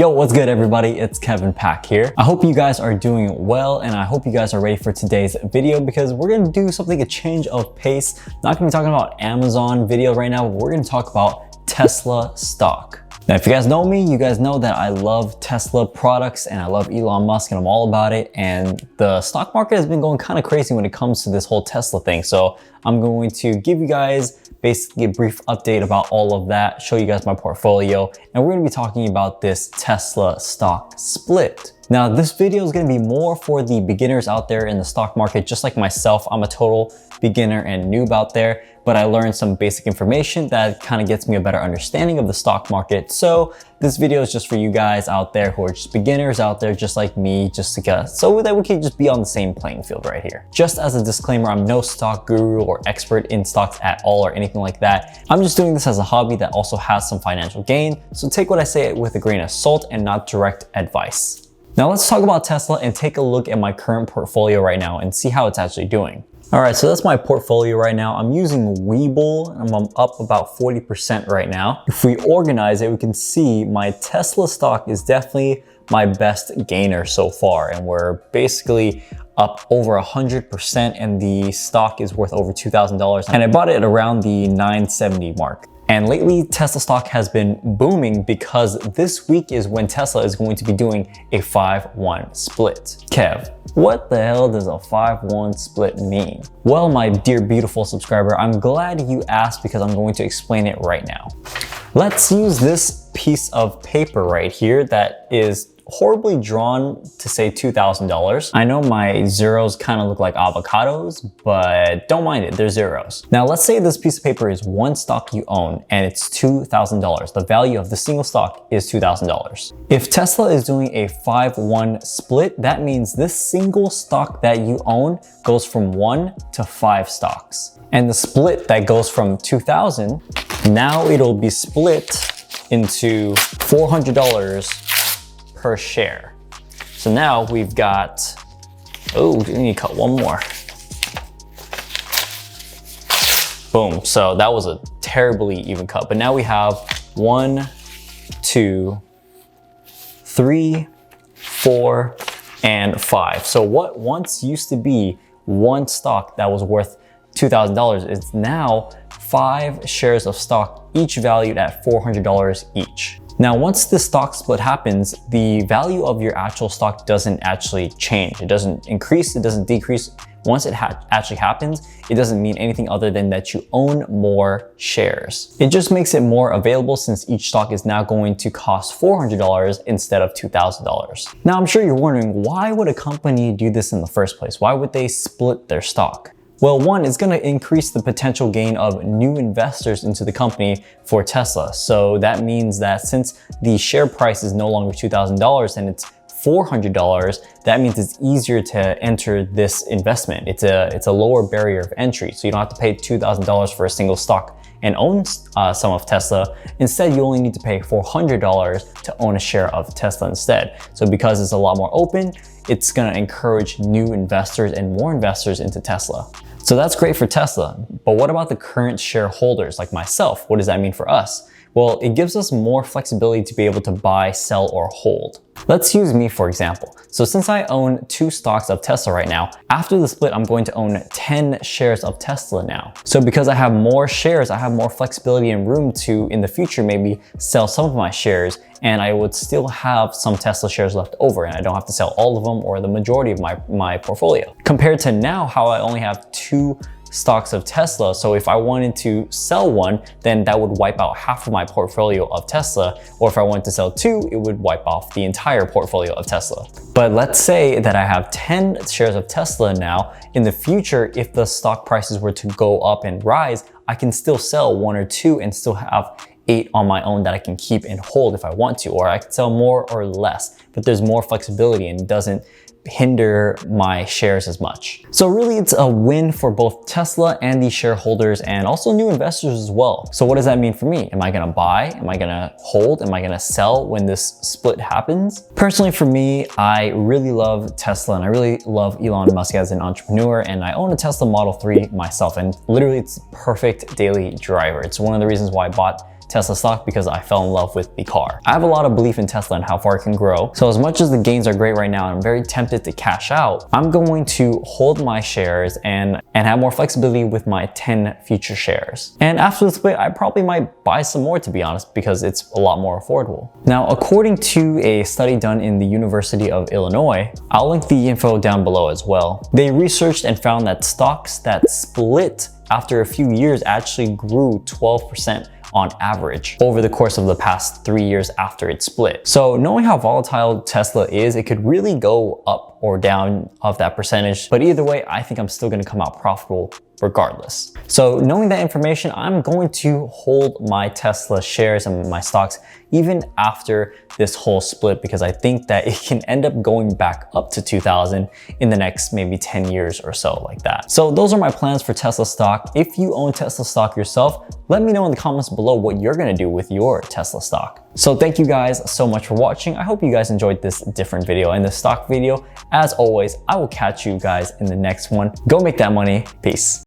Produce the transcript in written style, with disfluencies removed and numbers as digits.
Yo, what's good everybody? It's Kevin Pak here. I hope you guys are doing well and I hope you guys are ready for today's video because we're gonna do something, a change of pace. Not gonna be talking about Amazon video right now, but we're gonna talk about Tesla stock. Now, if you guys know me, you guys know that I love Tesla products and I love Elon Musk and I'm all about it. And the stock market has been going kind of crazy when it comes to this whole Tesla thing. So I'm going to give you guys basically a brief update about all of that, show you guys my portfolio, and we're gonna be talking about this Tesla stock split. Now, this video is gonna be more for the beginners out there in the stock market, just like myself. I'm a total beginner and noob out there, but I learned some basic information that kind of gets me a better understanding of the stock market. So this video is just for you guys out there who are just beginners out there, just like me, just to get, so that we can just be on the same playing field right here. Just as a disclaimer, I'm no stock guru or expert in stocks at all or anything like that. I'm just doing this as a hobby that also has some financial gain. So take what I say with a grain of salt and not direct advice. Now let's talk about Tesla and take a look at my current portfolio right now and see how it's actually doing. All right, so that's my portfolio right now. I'm using Webull and I'm up about 40% right now. If we organize it, we can see my Tesla stock is definitely my best gainer so far. And we're basically up over 100% and the stock is worth over $2,000. And I bought it around the 970 mark. And lately, Tesla stock has been booming because this week is when Tesla is going to be doing a 5-1 split. Kev, what the hell does a 5-1 split mean? Well, my dear beautiful subscriber, I'm glad you asked because I'm going to explain it right now. Let's use this piece of paper right here that is horribly drawn to say $2,000. I know my zeros kind of look like avocados, but don't mind it, they're zeros. Now let's say this piece of paper is one stock you own and it's $2,000. The value of the single stock is $2,000. If Tesla is doing a 5-1 split, that means this single stock that you own goes from 1 to 5 stocks. And the split that goes from 2,000, now it'll be split into $400 per share. So now we've got, oh, we need to cut one more. Boom, so that was a terribly even cut, but now we have 1, 2, 3, 4, and 5. So what once used to be one stock that was worth $2,000 is now 5 shares of stock, each valued at $400 each. Now, once the stock split happens, the value of your actual stock doesn't actually change. It doesn't increase, it doesn't decrease. Once it actually happens, it doesn't mean anything other than that you own more shares. It just makes it more available since each stock is now going to cost $400 instead of $2,000. Now, I'm sure you're wondering, why would a company do this in the first place? Why would they split their stock? Well, one, it's going to increase the potential gain of new investors into the company for Tesla. So that means that since the share price is no longer $2,000 and it's $400, that means it's easier to enter this investment. It's a lower barrier of entry. So you don't have to pay $2,000 for a single stock and own some of Tesla. Instead, you only need to pay $400 to own a share of Tesla instead. So because it's a lot more open, it's gonna encourage new investors and more investors into Tesla. So that's great for Tesla, but what about the current shareholders like myself? What does that mean for us? Well, it gives us more flexibility to be able to buy, sell, or hold. Let's use me for example. So since I own 2 stocks of Tesla right now, after the split, I'm going to own 10 shares of Tesla now. So because I have more shares, I have more flexibility and room to, in the future, maybe sell some of my shares and I would still have some Tesla shares left over and I don't have to sell all of them or the majority of my portfolio. Compared to now, how I only have 2 stocks of Tesla. So if I wanted to sell one, then that would wipe out half of my portfolio of Tesla. Or if I wanted to sell 2, it would wipe off the entire portfolio of Tesla. But let's say that I have 10 shares of Tesla now. In the future, if the stock prices were to go up and rise, I can still sell 1 or 2 and still have 8 on my own that I can keep and hold if I want to, or I can sell more or less, but there's more flexibility and it doesn't hinder my shares as much. So really it's a win for both Tesla and the shareholders and also new investors as well. So what does that mean for me? Am I gonna buy? Am I gonna hold? Am I gonna sell when this split happens? Personally for me, I really love Tesla and I really love Elon Musk as an entrepreneur, and I own a Tesla Model 3 myself, and literally it's perfect daily driver. It's one of the reasons why I bought Tesla stock because I fell in love with the car. I have a lot of belief in Tesla and how far it can grow. So as much as the gains are great right now, and I'm very tempted to cash out, I'm going to hold my shares and have more flexibility with my 10 future shares. And after the split, I probably might buy some more, to be honest, because it's a lot more affordable. Now, according to a study done in the University of Illinois, I'll link the info down below as well. They researched and found that stocks that split after a few years actually grew 12% on average over the course of the past 3 years after it split. So knowing how volatile Tesla is, it could really go up or down of that percentage. But either way, I think I'm still gonna come out profitable regardless. So knowing that information, I'm going to hold my Tesla shares and my stocks even after this whole split, because I think that it can end up going back up to 2000 in the next maybe 10 years or so, like that. So those are my plans for Tesla stock. If you own Tesla stock yourself, let me know in the comments below what you're gonna do with your Tesla stock. So thank you guys so much for watching. I hope you guys enjoyed this different video and the stock video. As always, I will catch you guys in the next one. Go make that money. Peace.